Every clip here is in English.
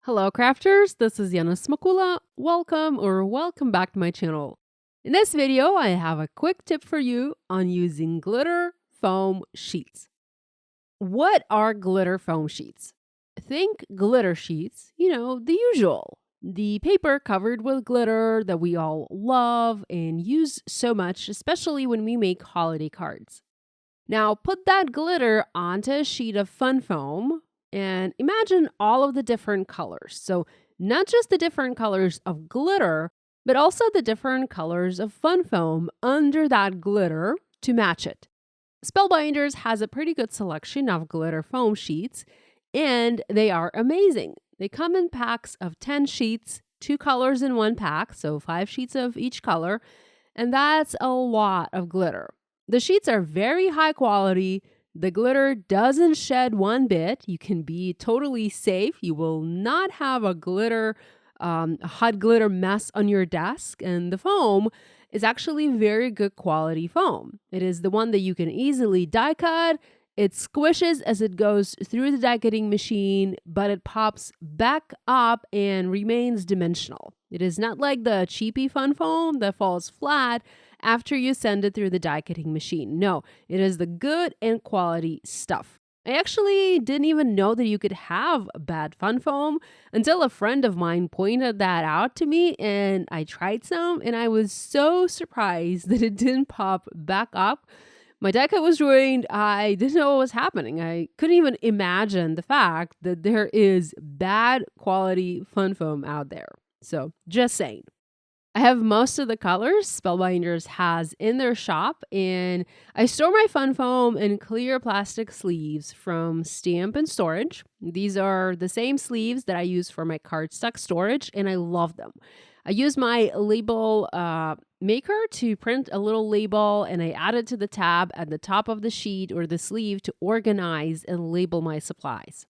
Hello crafters, this is Yana Smakula. Welcome back to my channel. In this video, I have a quick tip for you on using glitter foam sheets. What are glitter foam sheets? Think glitter sheets, the usual. The paper covered with glitter that we all love and use so much, especially when we make holiday cards. Now, put that glitter onto a sheet of fun foam and imagine all of the different colors. So, not just the different colors of glitter, but also the different colors of fun foam under that glitter to match it. Spellbinders has a pretty good selection of glitter foam sheets, and they are amazing. They come in packs of 10 sheets, 2 colors in one pack, so 5 sheets of each color, and that's a lot of glitter. The sheets are very high quality. The glitter doesn't shed one bit. You can be totally safe. You will not have a hot glitter mess on your desk. And the foam is actually very good quality foam. It is the one that you can easily die cut. It squishes as it goes through the die cutting machine, but it pops back up and remains dimensional. It is not like the cheapy fun foam that falls flat after you send it through the die cutting machine. No, it is the good and quality stuff. I actually didn't even know that you could have bad fun foam until a friend of mine pointed that out to me, and I tried some and I was so surprised that it didn't pop back up. My die cut was ruined. I didn't know what was happening. I couldn't even imagine the fact that there is bad quality fun foam out there. So just saying. I have most of the colors Spellbinders has in their shop, and I store my fun foam in clear plastic sleeves from Stamp and Storage. These are the same sleeves that I use for my cardstock storage, and I love them. I use my label maker to print a little label, and I add it to the tab at the top of the sheet or the sleeve to organize and label my supplies.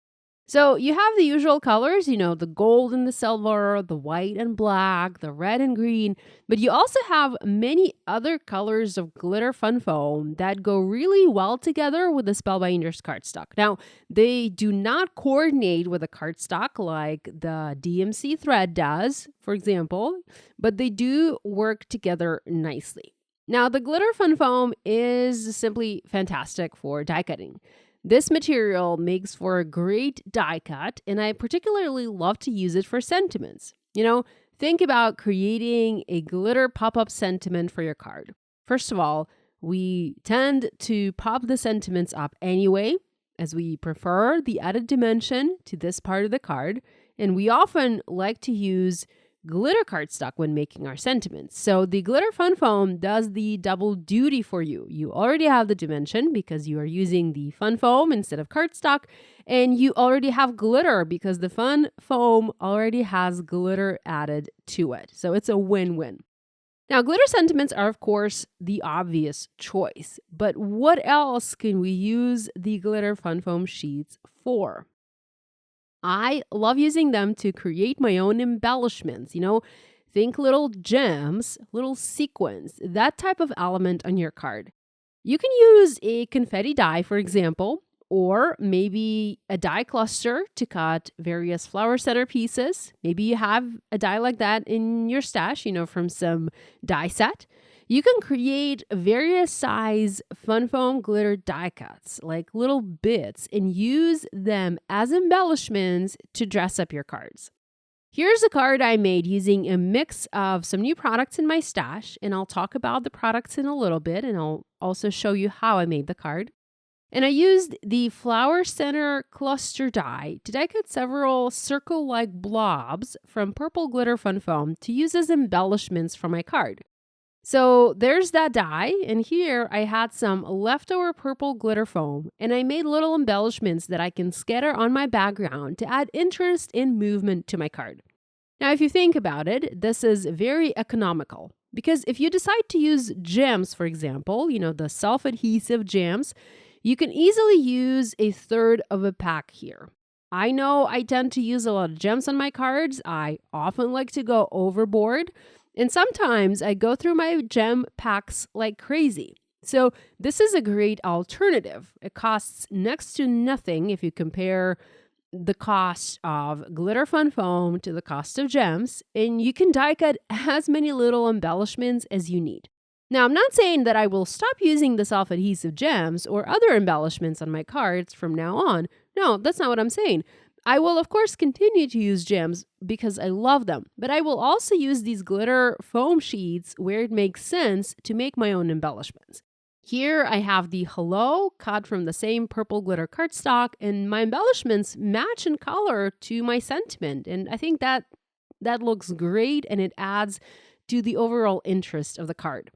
So you have the usual colors, the gold and the silver, the white and black, the red and green, but you also have many other colors of glitter fun foam that go really well together with the Spellbinders cardstock. Now, they do not coordinate with the cardstock like the DMC thread does, for example, but they do work together nicely. Now, the glitter fun foam is simply fantastic for die cutting. This material makes for a great die cut, and I particularly love to use it for sentiments. Think about creating a glitter pop-up sentiment for your card. First of all, we tend to pop the sentiments up anyway, as we prefer the added dimension to this part of the card, and we often like to use glitter cardstock when making our sentiments. So the glitter fun foam does the double duty for you. You already have the dimension because you are using the fun foam instead of cardstock, and you already have glitter because the fun foam already has glitter added to it. So it's a win-win. Now, glitter sentiments are, of course, the obvious choice, but what else can we use the glitter fun foam sheets for? I love using them to create my own embellishments, think little gems, little sequins, that type of element on your card. You can use a confetti die, for example, or maybe a die cluster to cut various flower centerpieces. Maybe you have a die like that in your stash, from some die set. You can create various size fun foam glitter die cuts, like little bits, and use them as embellishments to dress up your cards. Here's a card I made using a mix of some new products in my stash, and I'll talk about the products in a little bit, and I'll also show you how I made the card. And I used the flower center cluster die to die cut several circle-like blobs from purple glitter fun foam to use as embellishments for my card. So there's that die, and here I had some leftover purple glitter foam, and I made little embellishments that I can scatter on my background to add interest and movement to my card. Now, if you think about it, this is very economical, because if you decide to use gems, for example, the self-adhesive gems, you can easily use a third of a pack here. I know I tend to use a lot of gems on my cards. I often like to go overboard. And sometimes I go through my gem packs like crazy. So this is a great alternative. It costs next to nothing if you compare the cost of glitter fun foam to the cost of gems, and you can die cut as many little embellishments as you need. Now, I'm not saying that I will stop using the self-adhesive gems or other embellishments on my cards from now on. No, that's not what I'm saying. I will, of course, continue to use gems because I love them, but I will also use these glitter foam sheets where it makes sense to make my own embellishments. Here I have the hello cut from the same purple glitter cardstock, and my embellishments match in color to my sentiment. And I think that looks great, and it adds to the overall interest of the card.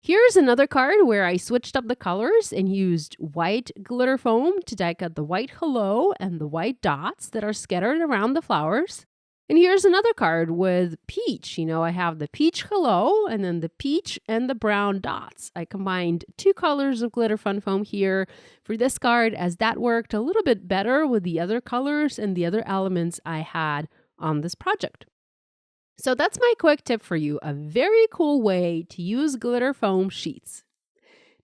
Here's another card where I switched up the colors and used white glitter foam to die cut the white hello and the white dots that are scattered around the flowers. And here's another card with peach. I have the peach hello and then the peach and the brown dots. I combined 2 colors of glitter fun foam here for this card, as that worked a little bit better with the other colors and the other elements I had on this project. So that's my quick tip for you, a very cool way to use glitter foam sheets.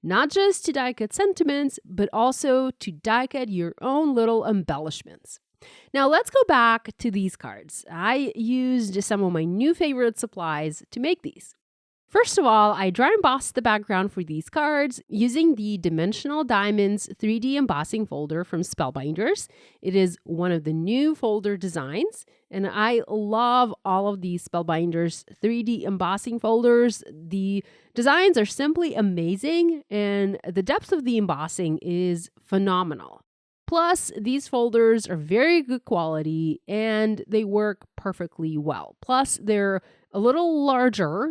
Not just to die cut sentiments, but also to die cut your own little embellishments. Now let's go back to these cards. I used some of my new favorite supplies to make these. First of all, I dry embossed the background for these cards using the Dimensional Diamonds 3D embossing folder from Spellbinders. It is one of the new folder designs, and I love all of these Spellbinders 3D embossing folders. The designs are simply amazing, and the depth of the embossing is phenomenal. Plus, these folders are very good quality and they work perfectly well. Plus, they're a little larger,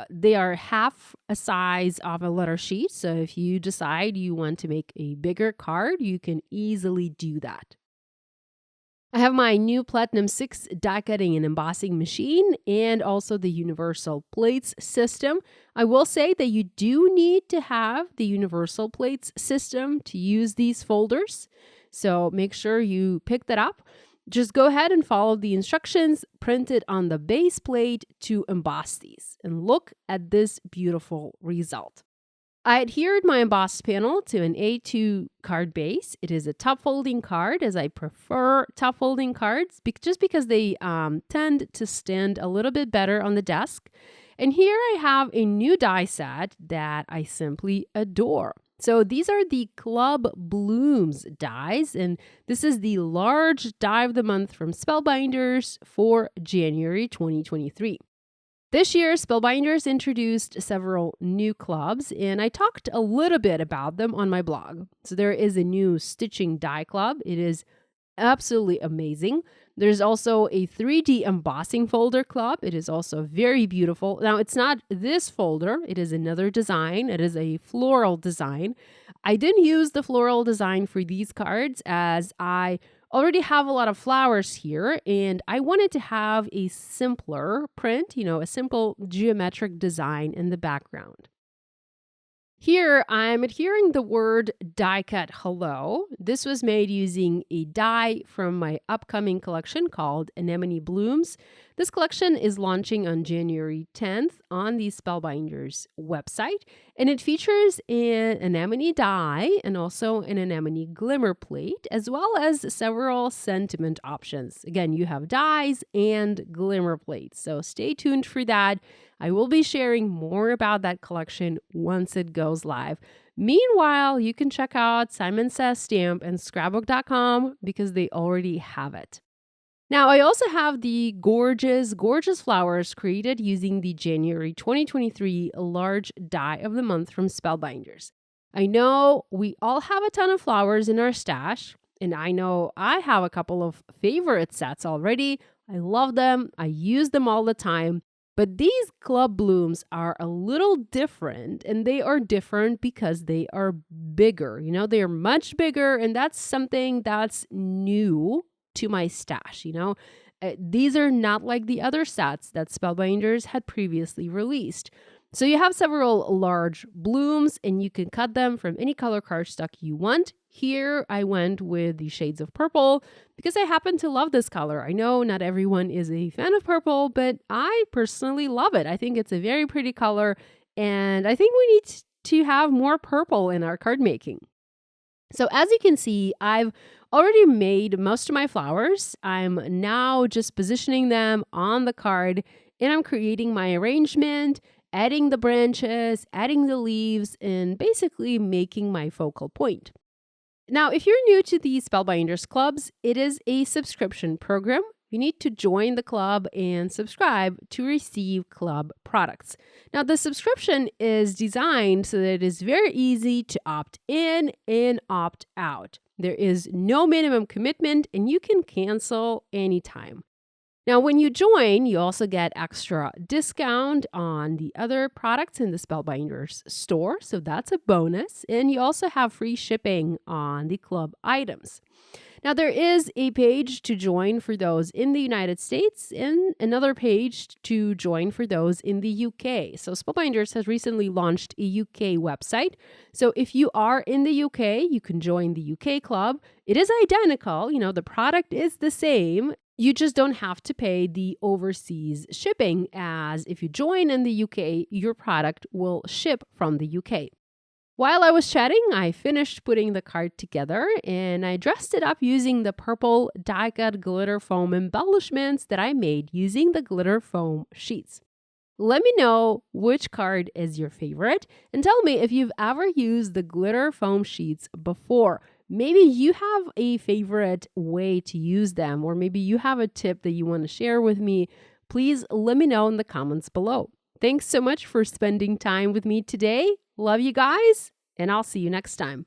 they are half a size of a letter sheet. So if you decide you want to make a bigger card, you can easily do that. I have my new Platinum 6 die cutting and embossing machine and also the universal plates system. I will say that you do need to have the universal plates system to use these folders. So make sure you pick that up. Just go ahead and follow the instructions printed on the base plate to emboss these, and look at this beautiful result. I adhered my embossed panel to an A2 card base. It is a top folding card, as I prefer top folding cards just because they tend to stand a little bit better on the desk. And here I have a new die set that I simply adore. So these are the Club Blooms dies, and this is the large die of the month from Spellbinders for January 2023. This year, Spellbinders introduced several new clubs, and I talked a little bit about them on my blog. So there is a new stitching die club. It is absolutely amazing. There's also a 3D embossing folder club. It is also very beautiful. Now, it's not this folder. It is another design. It is a floral design. I didn't use the floral design for these cards as I already have a lot of flowers here, and I wanted to have a simpler print, a simple geometric design in the background. Here, I'm adhering the word die cut hello. This was made using a die from my upcoming collection called Anemone Blooms. This collection is launching on January 10th on the Spellbinders website, and it features an anemone die and also an anemone glimmer plate, as well as several sentiment options. Again, you have dies and glimmer plates, so stay tuned for that. I will be sharing more about that collection once it goes live. Meanwhile, you can check out Simon Says Stamp and scrapbook.com because they already have it. Now, I also have the gorgeous flowers created using the January 2023 large die of the month from Spellbinders. I know we all have a ton of flowers in our stash, and I know I have a couple of favorite sets already. I love them. I use them all the time. But these Club Blooms are a little different, and they are different because they are bigger. They are much bigger, and that's something that's new to my stash. These are not like the other sets that Spellbinders had previously released. So you have several large blooms, and you can cut them from any color cardstock you want. Here, I went with the shades of purple because I happen to love this color. I know not everyone is a fan of purple, but I personally love it. I think it's a very pretty color, and I think we need to have more purple in our card making. So as you can see, I've already made most of my flowers. I'm now just positioning them on the card, and I'm creating my arrangement, adding the branches, adding the leaves, and basically making my focal point. Now, if you're new to the Spellbinders clubs, it is a subscription program. You need to join the club and subscribe to receive club products. Now, the subscription is designed so that it is very easy to opt in and opt out. There is no minimum commitment, and you can cancel anytime. Now, when you join, you also get extra discount on the other products in the Spellbinders store, so that's a bonus. And you also have free shipping on the club items. Now, there is a page to join for those in the United States and another page to join for those in the UK. So Spellbinders has recently launched a UK website. So if you are in the UK, you can join the UK club. It is identical, the product is the same. You just don't have to pay the overseas shipping, as if you join in the UK, your product will ship from the UK. While I was chatting, I finished putting the card together, and I dressed it up using the purple die-cut glitter foam embellishments that I made using the glitter foam sheets. Let me know which card is your favorite, and tell me if you've ever used the glitter foam sheets before. Maybe you have a favorite way to use them, or maybe you have a tip that you want to share with me. Please let me know in the comments below. Thanks so much for spending time with me today. Love you guys, and I'll see you next time.